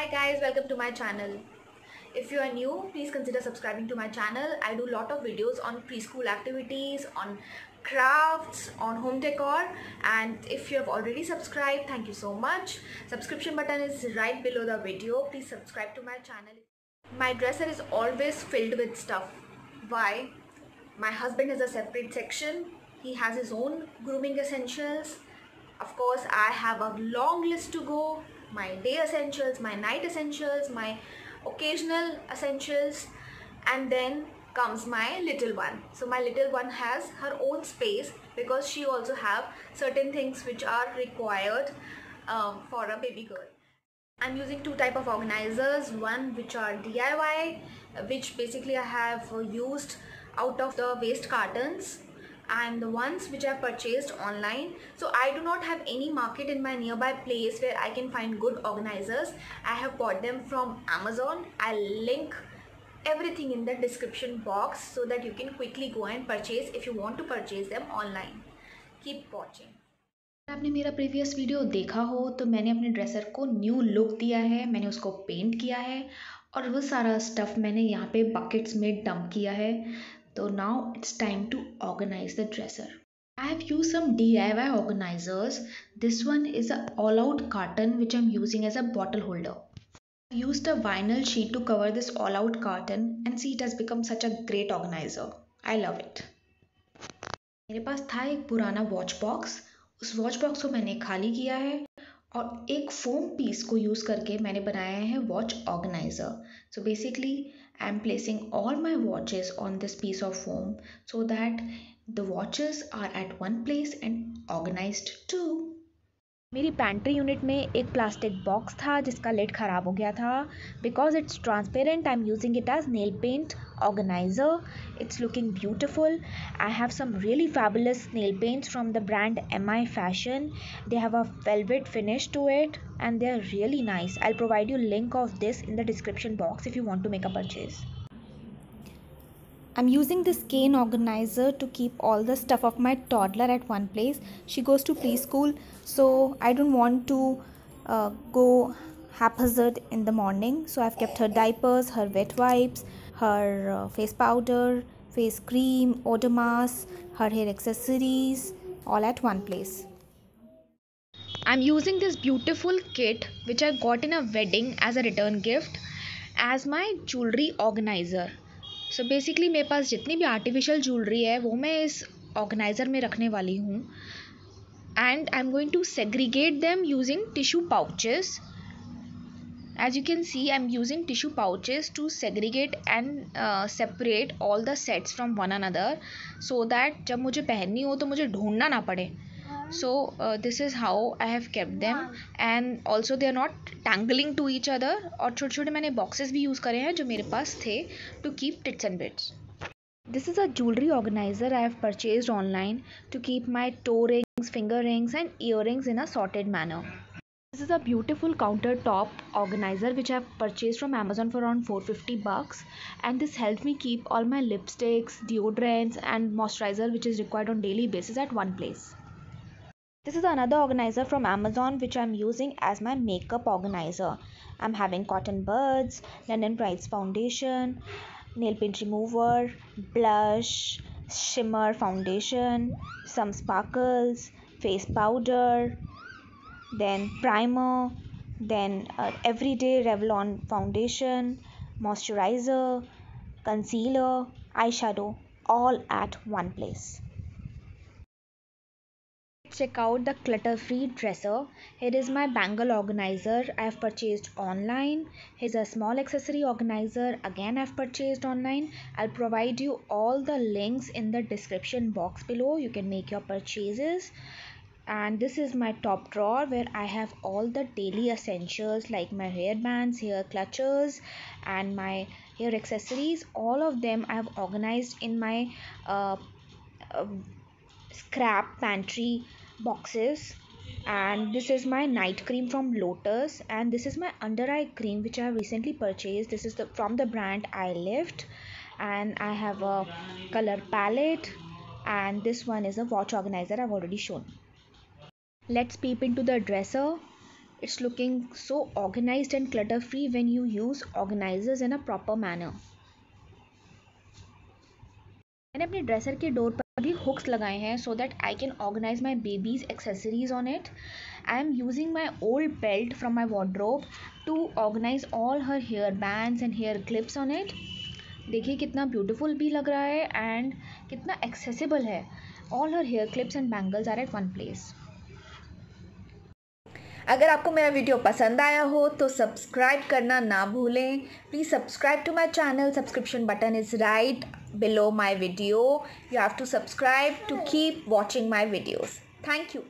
Hi guys, welcome to my channel. If you are new, please consider subscribing to my channel. I do a lot of videos on preschool activities, on crafts, on home decor, and if you have already subscribed, thank you so much. Subscription button is right below the video. Please subscribe to my channel. My dresser is always filled with stuff. Why? My husband has a separate section. He has his own grooming essentials. Of course, I have a long list to go. My day essentials, my night essentials, my occasional essentials, and then comes my little one. So my little one has her own space because she also have certain things which are required for a baby girl. I'm using two type of organizers, one which are DIY, which basically I have used out of the waste cartons, and the ones which I purchased online. So I do not have any market in my nearby place where I can find good organizers. I have bought them from Amazon. I'll link everything in the description box so that you can quickly go and purchase if you want to purchase them online. Keep watching. आपने मेरा previous video देखा हो तो मैंने अपने dresser को new look दिया है, मैंने उसको पेंट किया है और वो सारा स्टफ़ मैंने यहाँ पे बकेट्स में डंप किया है. तो now it's time to organize the dresser. I have used some DIY organizers. This one is a all-out carton which I'm using as a bottle holder. I used a vinyl sheet to cover this all-out carton and see it has become such a great organizer. I love it. मेरे पास था एक पुराना watch box. उस watch box को मैंने खाली किया है और एक फोम पीस को यूज़ करके मैंने बनाया है watch organizer. So basically I am placing all my watches on this piece of foam so that the watches are at one place and organized too. मेरी पैंट्री यूनिट में एक plastic box था जिसका lid ख़राब हो गया था. Because it's transparent I am using it as nail paint organizer. It's looking beautiful. I have some really fabulous nail paints from the brand MI Fashion. They have a velvet finish to it and they are really nice. I'll provide you link of this in the description box if you want to make a purchase. I'm using this cane organizer to keep all the stuff of my toddler at one place. She goes to preschool, so I don't want to go haphazard in the morning. So I've kept her diapers, her wet wipes, her face powder, face cream, odor mask, her hair accessories, all at one place. I'm using this beautiful kit which I got in a wedding as a return gift as my jewelry organizer. So basically मेरे पास जितनी भी artificial jewellery है वो मैं इस organiser में रखने वाली हूँ. And I am going to segregate them using tissue pouches. As you can see I am using tissue pouches to segregate and separate all the sets from one another so that जब मुझे पहननी हो तो मुझे ढूंढना ना पड़े. So this is how I have kept them and also they are not tangling to each other. और छोटे छोटे मैंने boxes भी यूज़ करे हैं जो मेरे पास थे to keep tits and bits. This is a jewelry organizer I have purchased online to keep my toe rings, finger rings and earrings in a sorted manner. This is a beautiful countertop organizer which I have purchased from Amazon for around $450 and this helped me keep all my lipsticks, deodorants and moisturizer which is required on daily basis at one place. This is another organizer from Amazon which I'm using as my makeup organizer. I'm having cotton buds, London Brides foundation, nail paint remover, blush, shimmer foundation, some sparkles, face powder, then primer, then everyday Revlon foundation, moisturizer, concealer, eyeshadow, all at one place. Check out the clutter free dresser. Here is my bangle organizer I have purchased online. Here's a small accessory organizer again I have purchased online. I'll provide you all the links in the description box below. You can make your purchases. And this is my top drawer where I have all the daily essentials like my hair bands, hair clutches and my hair accessories. All of them I have organized in my scrap pantry boxes. And this is my night cream from Lotus and this is my under eye cream which I have recently purchased. This is from the brand Eye Lift and I have a color palette and this one is a watch organizer I've already shown. Let's peep into the dresser. It's looking so organized and clutter free when you use organizers in a proper manner. मैंने अपने dresser के door पर भी hooks लगाए हैं so that I can organize my baby's accessories on it. I am using my old belt from my wardrobe to organize all her hair bands and hair clips on it. देखिए कितना beautiful भी लग रहा है and कितना accessible है. All her hair clips and bangles are at one place. अगर आपको मेरा वीडियो पसंद आया हो तो सब्सक्राइब करना ना भूलें. Please subscribe to my channel. Subscription button is right below my video. You have to subscribe to keep watching my videos. Thank you.